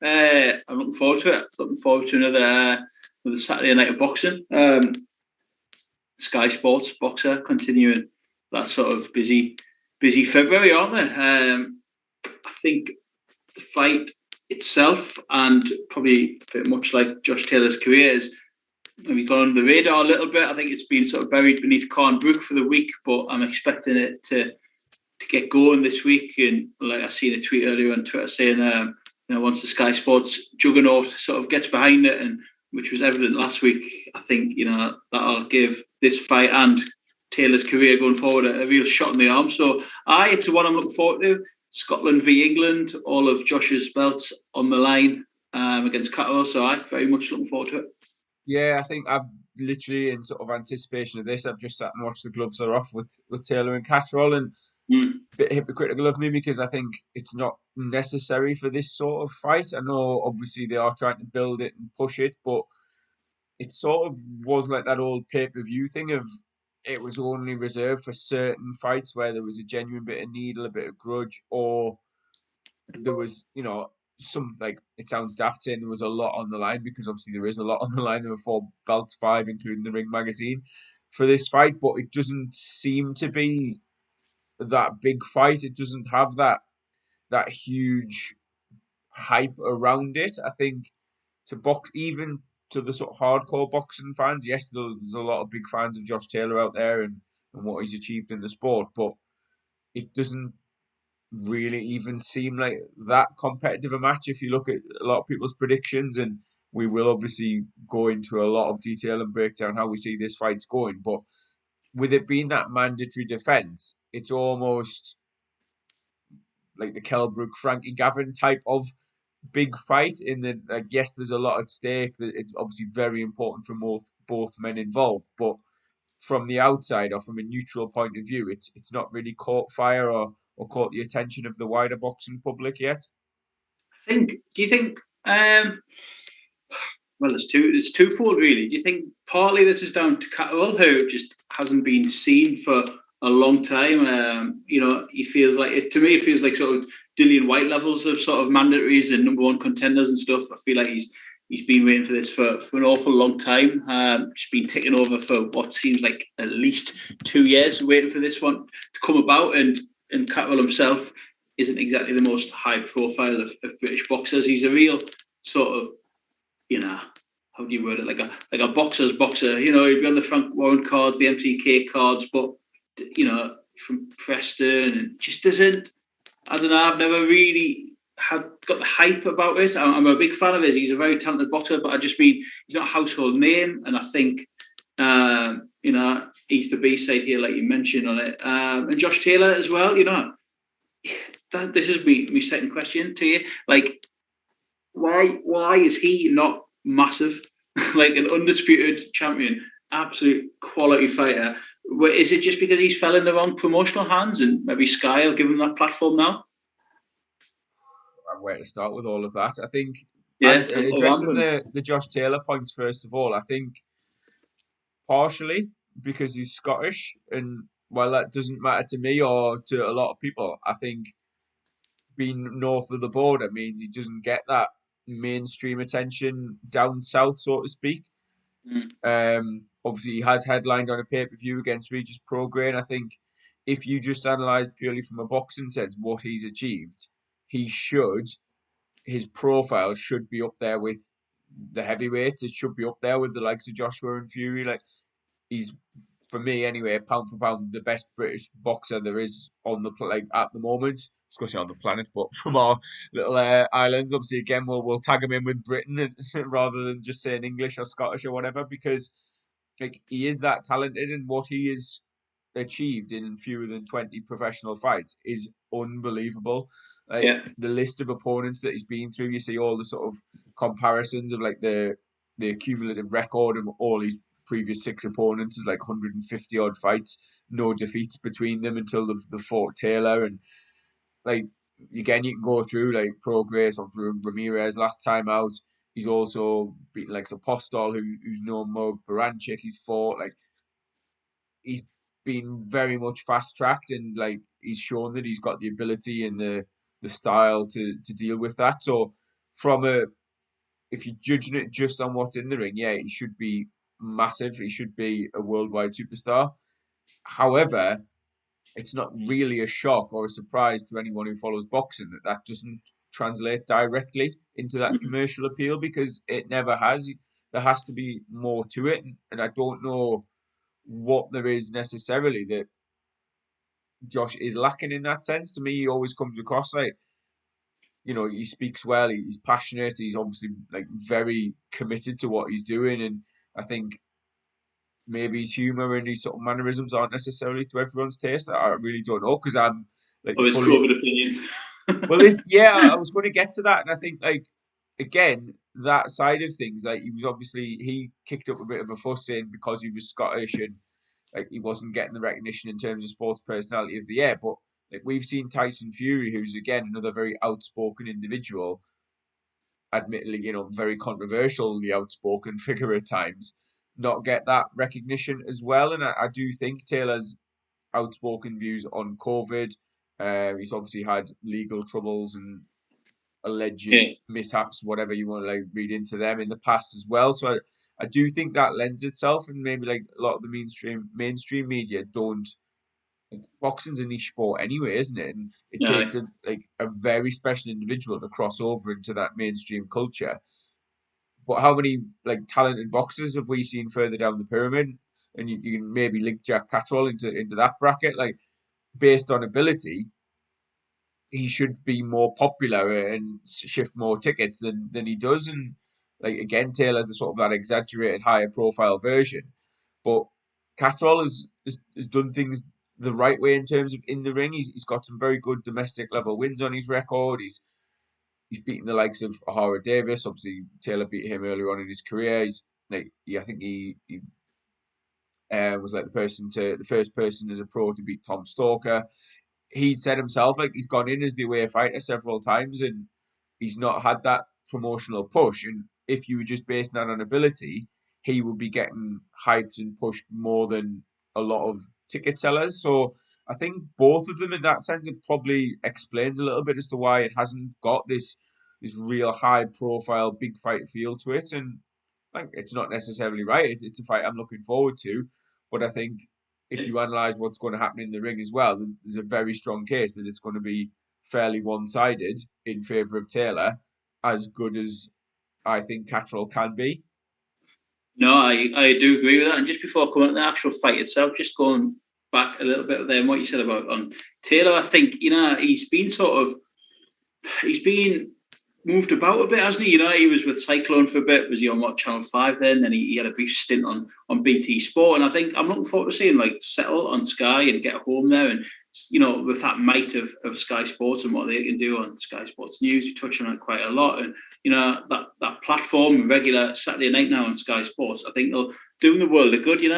I'm looking forward to it. Looking forward to another Saturday night of boxing. Sky Sports boxer continuing that sort of busy February, aren't they? I think the fight itself, and probably a bit much like Josh Taylor's career, is maybe gone under the radar a little bit. I think it's been sort of buried beneath Corn Brook for the week, but I'm expecting it to get going this week. And like I seen a tweet earlier on Twitter saying, once the Sky Sports juggernaut sort of gets behind it, and which was evident last week, I think that'll give this fight and Taylor's career going forward a real shot in the arm. So, it's the one I'm looking forward to. Scotland v England, all of Josh's belts on the line against Catterall. So, I'm very much looking forward to it. Yeah, I think I've literally, in sort of anticipation of this, I've just sat and watched the gloves are off with Taylor and Catterall, and a bit hypocritical of me because I think it's not necessary for this sort of fight. I know obviously they are trying to build it and push it, but it sort of was like that old pay-per-view thing of it was only reserved for certain fights where there was a genuine bit of needle, a bit of grudge, or there was, some, like, it sounds daft saying there was a lot on the line, because obviously there is a lot on the line. There were 4 belts, 5 including the Ring Magazine for this fight, but it doesn't seem to be that big fight. It doesn't have that huge hype around it. I think to box, even to the sort of hardcore boxing fans, yes, there's a lot of big fans of Josh Taylor out there and what he's achieved in the sport, but it doesn't really even seem like that competitive a match if you look at a lot of people's predictions. And we will obviously go into a lot of detail and break down how we see this fight's going, but with it being that mandatory defense, it's almost like the Kell Brook Frankie Gavin type of big fight, in that, I guess, there's a lot at stake. That it's obviously very important for both men involved, but from the outside or from a neutral point of view, it's not really caught fire or caught the attention of the wider boxing public yet. Do you think? Well, it's twofold really. Do you think partly this is down to Catterall, who just hasn't been seen for a long time? He feels like it. To me, it feels like sort of Dillian White levels of sort of mandatories and number one contenders and stuff. I feel like he's been waiting for this for an awful long time. Just been ticking over for what seems like at least 2 years, waiting for this one to come about. And Catterall himself isn't exactly the most high profile of British boxers. He's a real sort of, how do you word it? Like a boxer's boxer. He'd be on the Frank Warren cards, the MTK cards, but from Preston, and just doesn't. I don't know. I've never really got the hype about it. I'm a big fan of his. He's a very talented boxer, but he's not a household name, and I think he's the B-side here, like you mentioned on it. And Josh Taylor as well. This is my second question to you. Like, why is he not massive? Like an undisputed champion, absolute quality fighter. Is it just because he's fell in the wrong promotional hands, and maybe Sky will give him that platform now? Where to start with all of that? I think, addressing the Josh Taylor points first of all. I think partially because he's Scottish, and while that doesn't matter to me or to a lot of people, I think being north of the border means he doesn't get that mainstream attention down south, so to speak. Obviously, he has headlined on a pay-per-view against Regis Prograis. I think if you just analyse purely from a boxing sense what he's achieved, his profile should be up there with the heavyweights. It should be up there with the likes of Joshua and Fury. Like, he's, for me anyway, pound for pound, the best British boxer there is on the at the moment. I was going to say on the planet, but from our little islands. Obviously, again, we'll tag him in with Britain rather than just saying English or Scottish or whatever, because like, he is that talented, and what he has achieved in fewer than 20 professional fights is unbelievable. The list of opponents that he's been through, you see all the sort of comparisons of like the cumulative record of all his previous 6 opponents is like 150 odd fights, no defeats between them until the fought Taylor. And like, again, you can go through like Prograis or Ramirez last time out. He's also beaten like Apostol, who's no mug. Baranchik, he's fought. Like, he's been very much fast tracked, and he's shown that he's got the ability and the style to deal with that. So if you're judging it just on what's in the ring, yeah, he should be massive. He should be a worldwide superstar. However, it's not really a shock or a surprise to anyone who follows boxing that doesn't translate directly into that commercial appeal, because it never has. There has to be more to it, and I don't know what there is necessarily that Josh is lacking in that sense. To me, he always comes across like, he speaks well, he's passionate, he's obviously like very committed to what he's doing, and I think maybe his humor and his sort of mannerisms aren't necessarily to everyone's taste. I really don't know, because I'm like It's fully. COVID opinions. Well, I was going to get to that, and I think like again that side of things, like he kicked up a bit of a fuss saying because he was Scottish and like he wasn't getting the recognition in terms of sports personality of the year, but like we've seen Tyson Fury, who's again another very outspoken individual, admittedly, very controversially outspoken figure at times, not get that recognition as well. And I do think Taylor's outspoken views on COVID, he's obviously had legal troubles and alleged mishaps, whatever you want to like read into them in the past as well. So I do think that lends itself, and maybe like a lot of the mainstream media don't. Boxing's a niche sport anyway, isn't it? And it takes a very special individual to cross over into that mainstream culture. But how many like talented boxers have we seen further down the pyramid? And you can maybe link Jack Catterall into that bracket. Like based on ability, he should be more popular and shift more tickets than he does. And like again, Taylor's a sort of that exaggerated, higher profile version. But Catterall has done things the right way in terms of in the ring. He's got some very good domestic level wins on his record. He's beaten the likes of O'Hara Davis. Obviously, Taylor beat him earlier on in his career. I think he was like the first person as a pro to beat Tom Stalker. He said himself like he's gone in as the away fighter several times, and he's not had that promotional push. And if you were just basing that on ability, he would be getting hyped and pushed more than a lot of ticket sellers. So I think both of them in that sense, it probably explains a little bit as to why it hasn't got this real high profile big fight feel to it. And like it's not necessarily right. It's a fight I'm looking forward to, but I think if you analyse what's going to happen in the ring as well, there's a very strong case that it's going to be fairly one-sided in favour of Taylor, as good as I think Catterall can be. No, I do agree with that. And just before coming to the actual fight itself, just going back a little bit there, what you said about on Taylor, I think he's been moved about a bit, hasn't he? He was with Cyclone for a bit. Was he on Channel 5 then? Then he had a brief stint on BT Sport. And I think I'm looking forward to seeing like settle on Sky and get home there. And, with that might of Sky Sports and what they can do on Sky Sports News, we touch on it quite a lot. And, that platform, regular Saturday night now on Sky Sports, I think they'll doing the world of good. You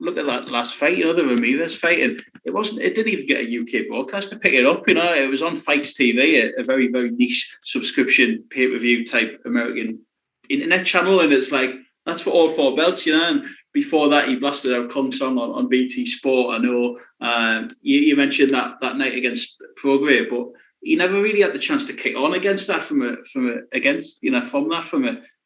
look at that last fight, the Ramirez fight, and it didn't even get a UK broadcast to pick it up. It was on Fight TV, a very, very niche subscription pay-per-view type American internet channel, and it's like that's for all four belts, and before that he blasted out Kong Song on BT Sport. I know you mentioned that night against Prograde, but he never really had the chance to kick on against that from a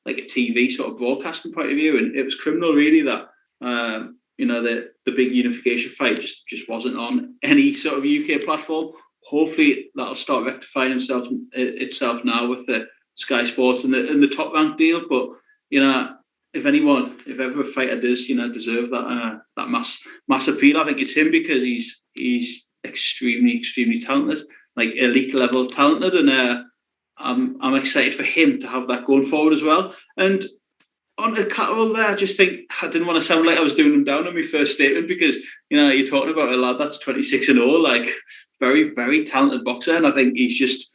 TV sort of broadcasting point of view, and it was criminal really that the big unification fight just wasn't on any sort of UK platform. Hopefully that'll start rectifying itself now with the Sky Sports and the Top Rank deal. But if ever a fighter does deserve that mass appeal, I think it's him, because he's extremely, extremely talented, like elite level talented, and I'm excited for him to have that going forward as well. And on the Catterall there, I just think I didn't want to sound like I was doing him down on my first statement, because you're talking about a lad that's 26-0, like very, very talented boxer, and I think he's just,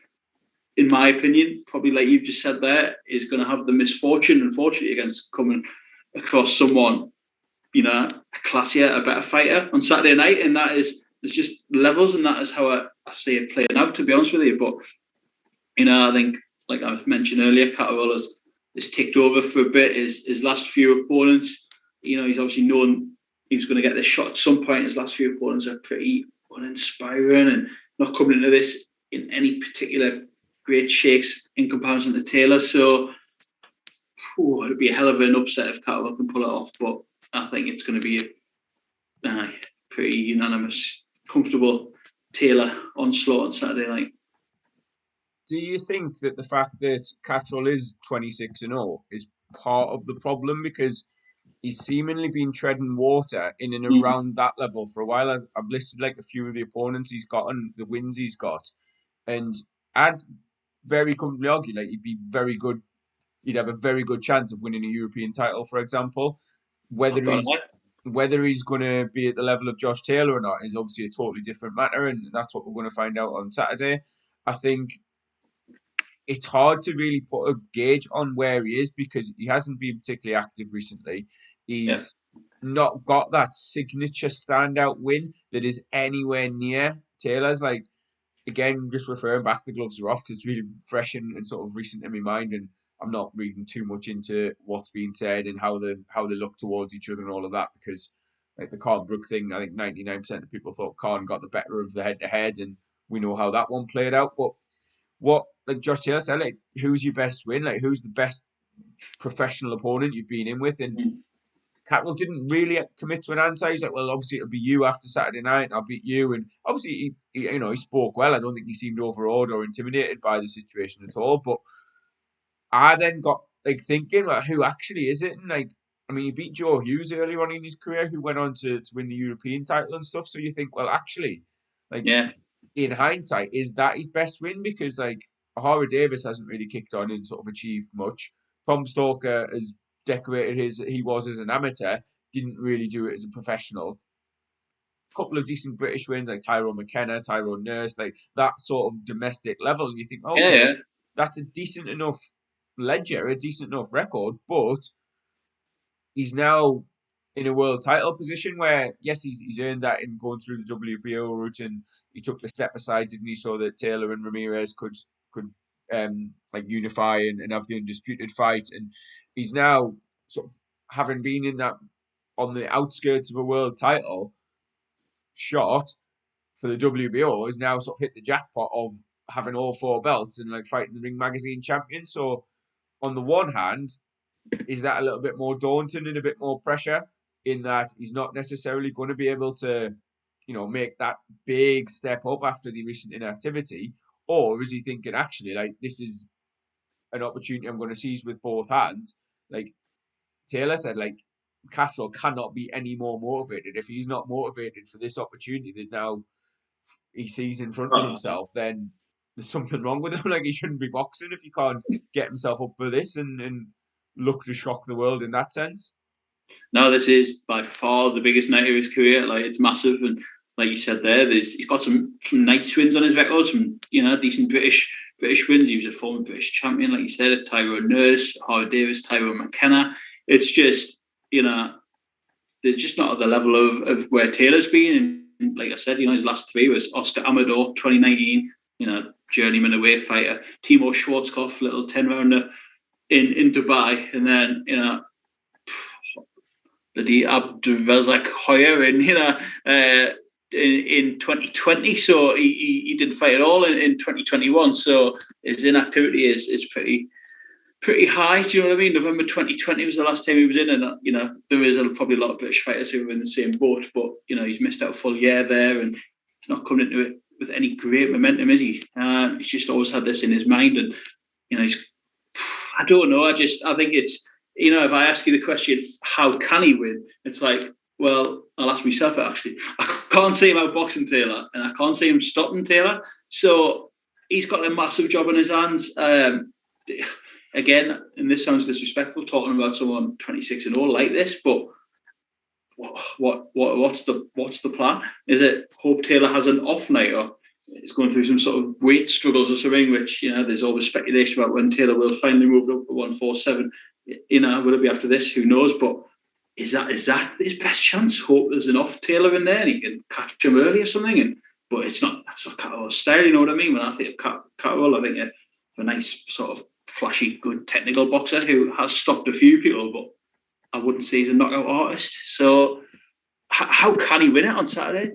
in my opinion, probably like you've just said there, is going to have the misfortune, unfortunately, against coming across someone, a classier, a better fighter on Saturday night, and there's just levels, and that is how I see it playing out, to be honest with you. But I think, like I mentioned earlier, Catterall has ticked over for a bit. His last few opponents, he's obviously known he was going to get this shot at some point. His last few opponents are pretty uninspiring and not coming into this in any particular great shakes in comparison to Taylor. So it'd be a hell of an upset if Catterall can pull it off. But I think it's going to be a pretty unanimous, comfortable Taylor onslaught on Saturday night. Do you think that the fact that Catterall is 26-0 is part of the problem? Because he's seemingly been treading water in and around that level for a while. As I've listed like a few of the opponents he's got and the wins he's got, and I'd very comfortably argue like he'd be very good. He'd have a very good chance of winning a European title, for example. Whether he's going to be at the level of Josh Taylor or not is obviously a totally different matter, and that's what we're going to find out on Saturday. I think it's hard to really put a gauge on where he is because he hasn't been particularly active recently. He's not got that signature standout win that is anywhere near Taylor's. Like, again, just referring back, the gloves are off because it's really fresh and sort of recent in my mind, and I'm not reading too much into what's being said and how they look towards each other and all of that, because like the Khan Brook thing, I think 99% of people thought Khan got the better of the head-to-head, and we know how that one played out. But what, like Josh Taylor said, like, who's your best win? Like, who's the best professional opponent you've been in with? And Catterall didn't really commit to an answer. He's like, well, obviously it'll be you after Saturday night. I'll beat you. And obviously, he spoke well. I don't think he seemed overawed or intimidated by the situation at all. But I then got like thinking, like, who actually is it? And like, I mean, he beat Joe Hughes earlier on in his career, who went on to win the European title and stuff. So you think, well, actually, like, in hindsight, is that his best win? Because like O'Hara Davis hasn't really kicked on and sort of achieved much. Tom Stalker has decorated he was as an amateur, didn't really do it as a professional. A couple of decent British wins like Tyrone McKenna, Tyrone Nurse, like that sort of domestic level. And you think, okay, that's a decent enough ledger, a decent enough record, but he's now in a world title position where, yes, he's earned that in going through the WBO route, and he took the step aside, didn't he, so that Taylor and Ramirez could like unify and have the undisputed fight. And he's now sort of, having been in that on the outskirts of a world title shot for the WBO, has now sort of hit the jackpot of having all four belts and like fighting the Ring Magazine champion. So on the one hand, is that a little bit more daunting and a bit more pressure in that he's not necessarily going to be able to, make that big step up after the recent inactivity? Or is he thinking, actually, like, this is an opportunity I'm going to seize with both hands? Like Taylor said, like, Catterall cannot be any more motivated. If he's not motivated for this opportunity that now he sees in front of himself, then there's something wrong with him. Like, he shouldn't be boxing if he can't get himself up for this and look to shock the world in that sense. No, this is by far the biggest night of his career. Like, it's massive, and like you said there, he's got some nice wins on his record, some decent British wins. He was a former British champion, like you said, Tyrone Nurse, O'Hara Davis, Tyrone McKenna. It's just, they're just not at the level of where Taylor's been. And like I said, his last three was Oscar Amador, 2019, journeyman away fighter, Timo Schwarzkopf, little 10-rounder in Dubai, and then, the Abdulrazak Hoyer in 2020. So he didn't fight at all in 2021. So his inactivity is pretty high. Do you know what I mean? November 2020 was the last time he was in, and there is probably a lot of British fighters who are in the same boat. But he's missed out a full year there, and he's not coming into it with any great momentum, is he? He's just always had this in his mind, and I don't know. I think it's, if I ask you the question, how can he win? It's like, well, I'll ask myself it actually. I can't see him outboxing Taylor, and I can't see him stopping Taylor. So he's got a massive job on his hands. Again, and this sounds disrespectful, talking about someone 26-0 like this, but what's the plan? Is it hope Taylor has an off night, or is going through some sort of weight struggles or something? Which there's always speculation about when Taylor will finally move up to 147. Will it be after this? Who knows? But is that his best chance? Hope there's enough Taylor in there and he can catch him early or something. But it's not. That's not Catterall's style. You know what I mean? When I think of Catterall, I think of a nice sort of flashy, good technical boxer who has stopped a few people, but I wouldn't say he's a knockout artist. So how can he win it on Saturday?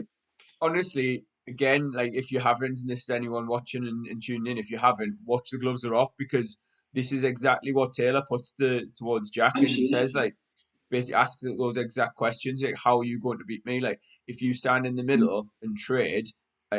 Honestly, again, like if you haven't, and this is anyone watching and tuning in, if you haven't, watch The Gloves Are Off, because this is exactly what Taylor puts towards Jack, and he says like basically asks those exact questions like, how are you going to beat me? Like if you stand in the middle and trade,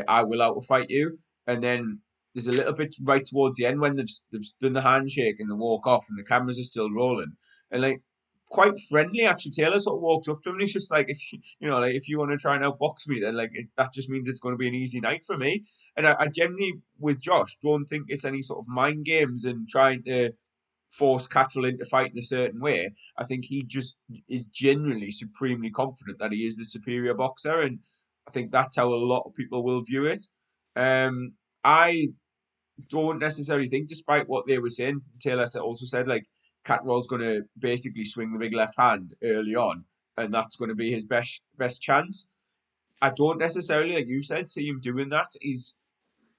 I will outfight you. And then there's a little bit right towards the end when they've done the handshake and the walk off and the cameras are still rolling, and like quite friendly actually. Taylor sort of walks up to him and he's just like, if you know, like if you want to try and outbox me, then like that just means it's going to be an easy night for me. And I genuinely, with Josh, don't think it's any sort of mind games and trying to force Catterall into fighting a certain way. I think he just is genuinely supremely confident that he is the superior boxer, and I think that's how a lot of people will view it. I don't necessarily think, despite what they were saying, Taylor also said like Catterall's going to basically swing the big left hand early on, and that's going to be his best chance. I don't necessarily, like you said, see him doing that. He's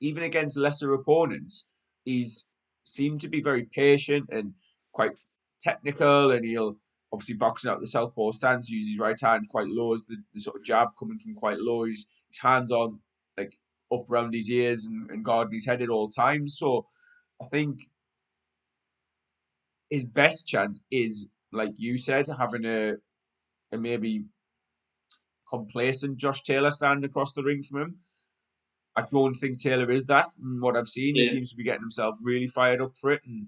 even against lesser opponents, he's seemed to be very patient and quite technical, and he'll obviously boxing out the southpaw stance, use his right hand quite low as the sort of jab coming from quite low. His hands on like up around his ears and guarding his head at all times. So I think his best chance is, like you said, having a maybe complacent Josh Taylor standing across the ring from him. I don't think Taylor is that. From what I've seen, he seems to be getting himself really fired up for it, and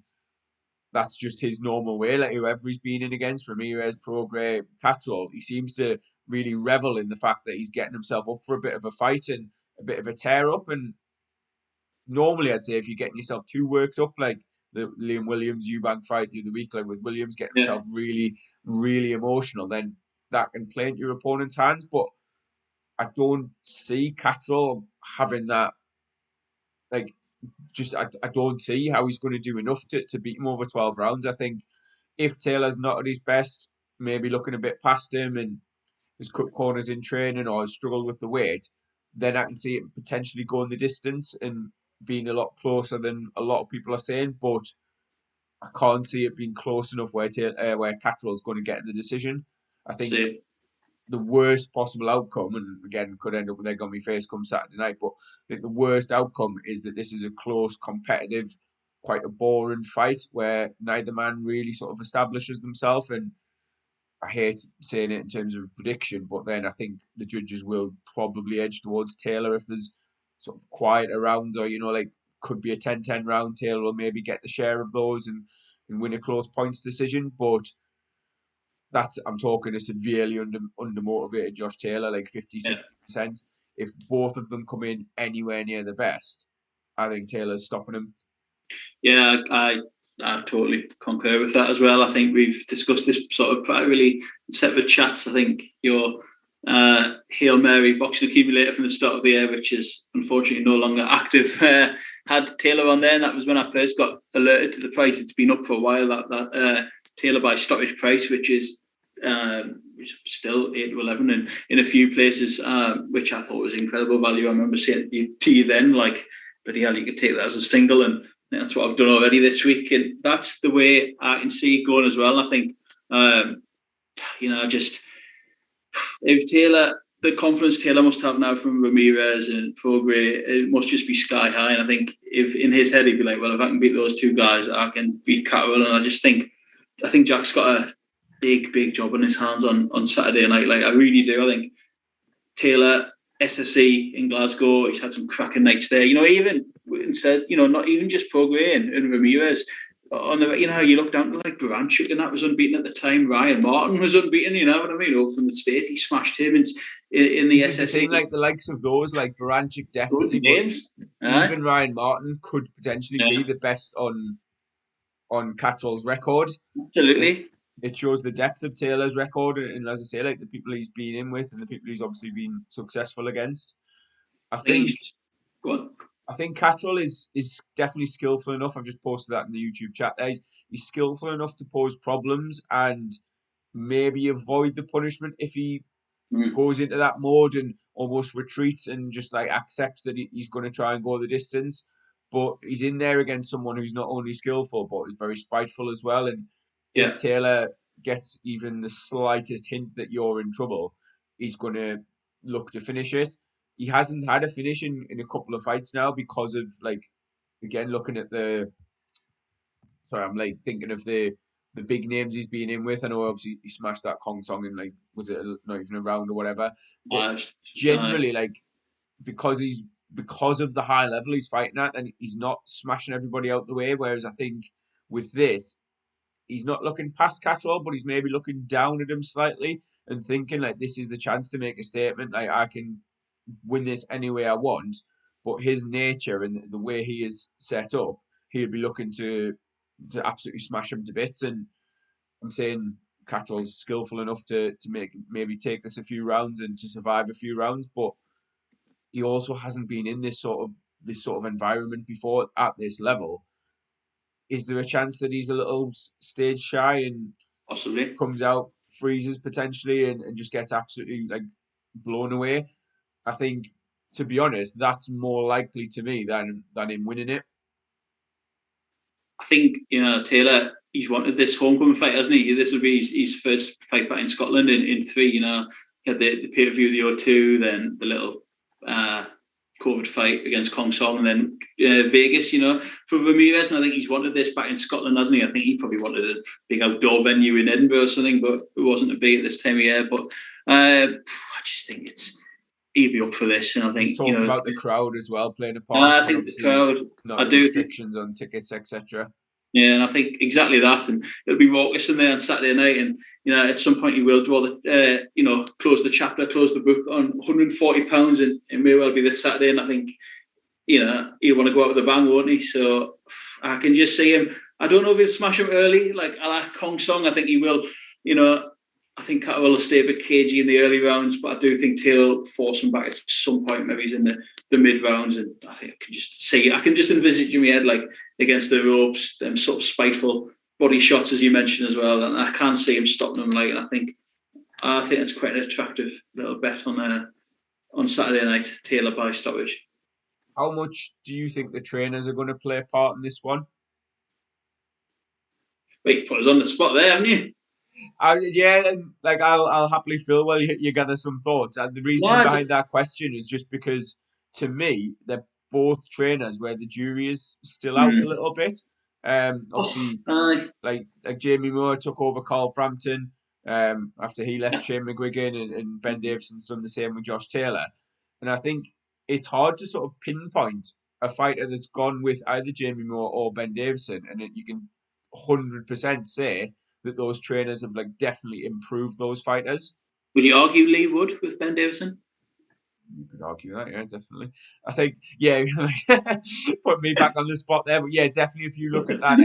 that's just his normal way. Like whoever he's been in against, Ramirez, Prograis, Catterall, he seems to really revel in the fact that he's getting himself up for a bit of a fight and a bit of a tear up. And normally, I'd say if you're getting yourself too worked up, like the Liam Williams Eubank fight the other week, like with Williams getting himself really, really emotional, then that can play into your opponent's hands. But I don't see Catterall having that. Like, just I don't see how he's going to do enough to beat him over 12 rounds. I think if Taylor's not at his best, maybe looking a bit past him and has cut corners in training or has struggled with the weight, then I can see it potentially going the distance and being a lot closer than a lot of people are saying. But I can't see it being close enough where Catterall's going to get the decision. I think the worst possible outcome, and again, could end up with egg on my face come Saturday night, but I think the worst outcome is that this is a close, competitive, quite a boring fight where neither man really sort of establishes themselves. And I hate saying it in terms of prediction, but then I think the judges will probably edge towards Taylor if there's sort of quieter rounds, or, like could be a 10-10 round. Taylor will maybe get the share of those and win a close points decision, but I'm talking a severely undermotivated Josh Taylor, like 50-60%. If both of them come in anywhere near the best, I think Taylor's stopping him. Yeah, I totally concur with that as well. I think we've discussed this sort of privately in separate chats. I think your Hail Mary boxing accumulator from the start of the year, which is unfortunately no longer active, had Taylor on there, and that was when I first got alerted to the price. It's been up for a while, that Taylor by stoppage price, which is still 8 to 11 and in a few places, which I thought was incredible value. I remember saying to you then, like, bloody hell, you could take that as a single, and that's what I've done already this week. And that's the way I can see it going as well. I think, just if Taylor, the confidence Taylor must have now from Ramirez and Prograis, it must just be sky high. And I think if in his head he'd be like, well, if I can beat those two guys, I can beat Catterall. And I think Jack's got a big job on his hands on Saturday night. Like, I really do. I think Taylor, SSE in Glasgow, he's had some cracking nights there. Even instead, not even just Prograis and Ramirez. On the, how you look down to like Baranchuk, and that was unbeaten at the time. Ryan Martin was unbeaten. You know what I mean? From the States, he smashed him in the SSE. The thing, like the likes of those, like Baranchuk, definitely. Even Ryan Martin could potentially be the best on Catterall's record. Absolutely. It shows the depth of Taylor's record, and as I say, like the people he's been in with and the people he's obviously been successful against. I think Catterall is definitely skillful enough. I've just posted that in the YouTube chat there. He's skillful enough to pose problems and maybe avoid the punishment if he goes into that mode and almost retreats and just like accepts that he's going to try and go the distance. But he's in there against someone who's not only skillful but is very spiteful as well. And if Taylor gets even the slightest hint that you're in trouble, he's going to look to finish it. he hasn't had a finish in a couple of fights now because of, like, again, looking at I'm like thinking of the big names he's been in with. I know obviously he smashed that Kong Song in, like, was it not even a round or whatever, but generally, like, because of the high level he's fighting at, and he's not smashing everybody out the way. Whereas I think with this, he's not looking past Catterall, but he's maybe looking down at him slightly and thinking, like, this is the chance to make a statement. Like, I can win this any way I want. But his nature and the way he is set up, he'll be looking to absolutely smash him to bits. And I'm saying Catterall's skillful enough to maybe take us a few rounds and to survive a few rounds, but he also hasn't been in this sort of environment before at this level. Is there a chance that he's a little stage shy and possibly comes out, freezes potentially, and just gets absolutely, like, blown away? I think, to be honest, that's more likely to me than him winning it. I think, Taylor, he's wanted this homecoming fight, hasn't he? This will be his first fight back in Scotland in 3. He had the pay-per-view of the O2, then the little COVID fight against Kong Song, and then Vegas, for Ramirez. And I think he's wanted this back in Scotland, hasn't he? I think he probably wanted a big outdoor venue in Edinburgh or something, but it wasn't to be at this time of year. But I just think he'd be up for this. And I think, he's talking about the crowd as well playing a part. I think the crowd, not restrictions on tickets, etc. Yeah, and I think exactly that, and it'll be raucous in there on Saturday night, and at some point he will draw close the chapter, close the book on £140, and it may well be this Saturday. And I think he'll want to go out with a bang, won't he? So I can just see him. I don't know if he'll smash him early, like a la Kong Song. I think he will. I think Catterall will stay a bit cagey in the early rounds, but I do think Taylor will force him back at some point. Maybe he's in the mid rounds, and I think I can just envisage in my head, like, against the ropes, them sort of spiteful body shots, as you mentioned as well, and I can't see him stopping them. Like, and I think it's quite an attractive little bet on Saturday night, Taylor by stoppage. How much do you think the trainers are going to play a part in this one? Well, you put us on the spot there, haven't you? Yeah, like, I'll happily fill while you gather some thoughts. And the reason behind that question is just because, to me, they're both trainers where the jury is still out a little bit. Obviously, like Jamie Moore took over Carl Frampton after he left Shane McGuigan, and Ben Davison's done the same with Josh Taylor. And I think it's hard to sort of pinpoint a fighter that's gone with either Jamie Moore or Ben Davison, and you can 100% say that those trainers have, like, definitely improved those fighters. Would you argue Lee Wood with Ben Davison? You could argue that, yeah, definitely. I think, yeah, put me back on the spot there, but yeah, definitely. If you look at that,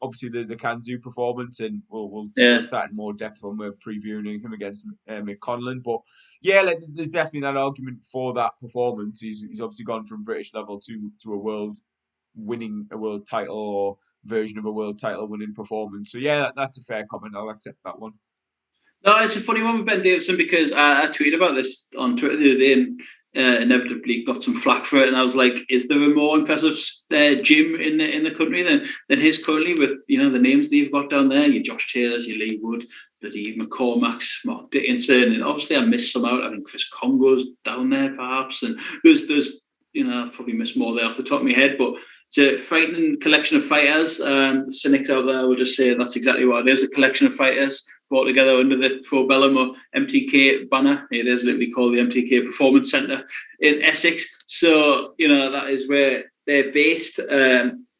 obviously the Kanzu performance, and we'll discuss that in more depth when we're previewing him against Mick Conlon. But yeah, like, there's definitely that argument for that performance. He's obviously gone from British level to a world, winning a world title or version of a world title winning performance. So yeah, that's a fair comment. I'll accept that one. No, it's a funny one with Ben Davison, because I tweeted about this on Twitter the other day, and inevitably got some flack for it. And I was like, is there a more impressive gym in the country than his currently, with the names that you've got down there, your Josh Taylors, your Lee Wood, bloody McCormack's, Mark Dickinson, and obviously I missed some out. I think Chris Congo's down there perhaps, and there's I've probably missed more there off the top of my head, but it's a frightening collection of fighters. The cynics out there will just say that's exactly what it is, a collection of fighters brought together under the Pro Bellum or MTK banner. It is literally called the MTK Performance Centre in Essex. So, that is where they're based.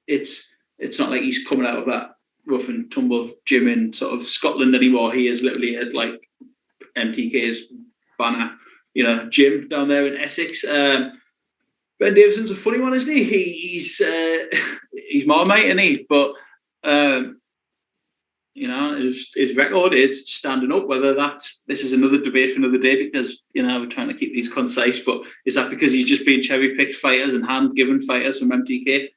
It's not like he's coming out of that rough and tumble gym in sort of Scotland anymore. He is literally at, like, MTK's banner, gym down there in Essex. Ben Davison's a funny one, isn't he? He's Marmite, isn't he? But his record is standing up. Whether this is another debate for another day, because we're trying to keep these concise. But is that because he's just being cherry picked fighters and hand given fighters from MTK?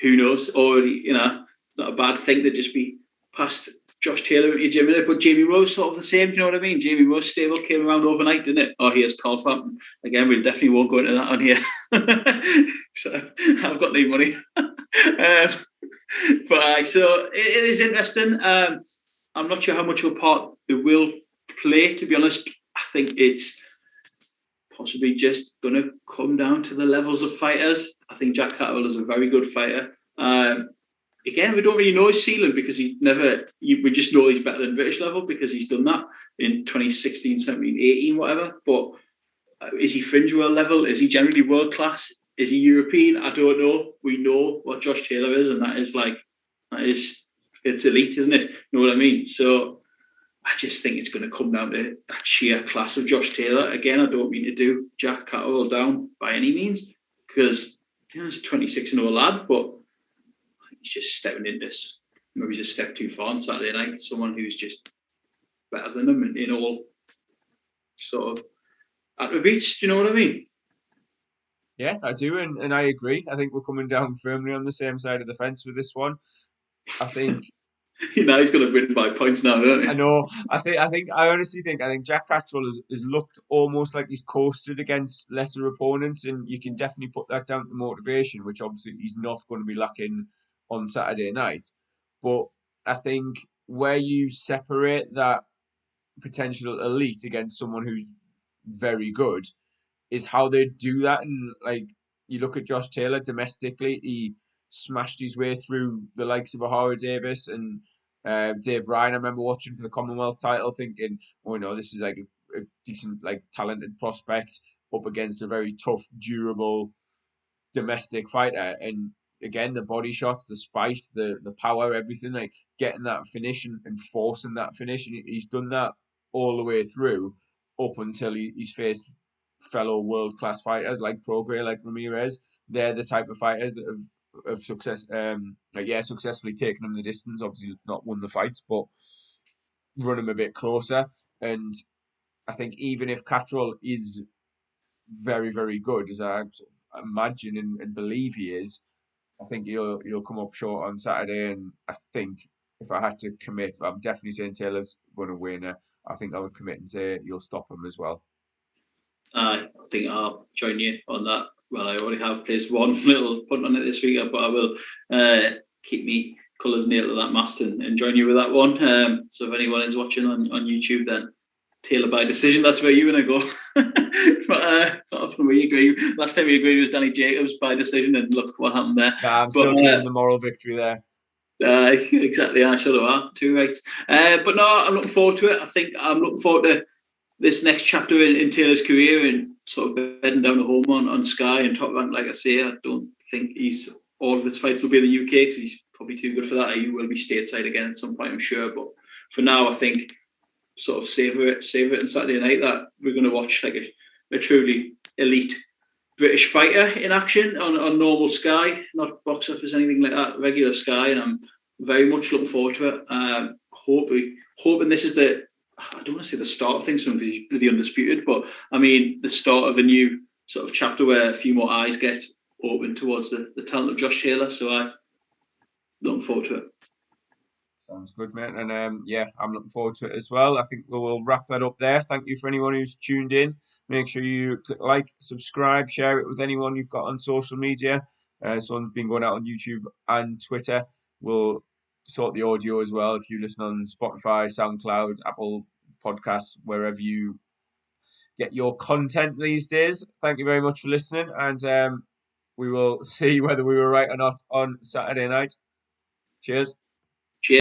Who knows? Or it's not a bad thing to just be past Josh Taylor at your gym, in it. But Jamie Rowe's sort of the same. Do you know what I mean? Jamie Rowe's stable came around overnight, didn't it? Oh, here's Carl Frampton. Again, we definitely won't go into that on here. So I've got no money. So it is interesting. I'm not sure how much of a part they will play, to be honest. I think it's possibly just going to come down to the levels of fighters. I think Jack Catterall is a very good fighter. Again, we don't really know his ceiling because we just know he's better than British level because he's done that in 2016, 17, 18, whatever. But is he fringe world level? Is he generally world class? Is he European? I don't know. We know what Josh Taylor is, and it's elite, isn't it? You know what I mean? So I just think it's going to come down to that sheer class of Josh Taylor. Again, I don't mean to do Jack Catterall down by any means because he's a 26-year lad, but he's just stepping in this. Maybe he's a step too far on Saturday night. Someone who's just better than him in all sort of attributes. Do you know what I mean? Yeah, I do, and I agree. I think we're coming down firmly on the same side of the fence with this one. I think he's going to win by points now, don't he? I know. I honestly think Jack Catterall has looked almost like he's coasted against lesser opponents, and you can definitely put that down to motivation, which obviously he's not going to be lacking on Saturday night. But I think where you separate that potential elite against someone who's very good is how they do that. And like you look at Josh Taylor domestically, he smashed his way through the likes of Ahara Davis and Dave Ryan. I remember watching for the Commonwealth title, thinking, "Oh no, this is like a decent, like talented prospect up against a very tough, durable domestic fighter." And again, the body shots, the spite, the power, everything, like getting that finish and forcing that finish, and he's done that all the way through up until he's faced fellow world class fighters like Prograis, like Ramirez. They're the type of fighters that have successfully taken him the distance. Obviously, not won the fights, but run him a bit closer. And I think even if Catterall is very, very good, as I sort of imagine and believe he is, I think you'll come up short on Saturday. And I think if I had to commit, I'm definitely saying Taylor's going to win. I think I would commit and say you'll stop him as well. I think I'll join you on that. Well, I already have placed one little punt on it this week, but I will keep me colours near to that mast and join you with that one. So if anyone is watching on YouTube, then Taylor by decision, that's where you're going to go. But it's not often we agree. Last time we agreed was Danny Jacobs by decision, and look what happened there. Nah, I'm still claiming the moral victory there. Exactly, I should have two rights. But no, I'm looking forward to it. I think I'm looking forward to this next chapter in Taylor's career and sort of bedding down a home on Sky and Top Rank. Like I say, I don't think all of his fights will be in the UK because he's probably too good for that. He will be stateside again at some point, I'm sure. But for now, I think sort of savour it on Saturday night that we're going to watch like a truly elite British fighter in action on normal Sky, not box office, anything like that, regular Sky. And I'm very much looking forward to it. Hoping this is I don't want to say the start of things because he's bloody undisputed, but I mean the start of a new sort of chapter where a few more eyes get open towards the talent of Josh Taylor. So I'm looking forward to it. Sounds good, mate. And I'm looking forward to it as well. I think we'll wrap that up there. Thank you for anyone who's tuned in. Make sure you click like, subscribe, share it with anyone you've got on social media. This one's been going out on YouTube and Twitter. We'll sort the audio as well if you listen on Spotify, SoundCloud, Apple Podcasts, wherever you get your content these days. Thank you very much for listening, and we will see whether we were right or not on Saturday night. Cheers.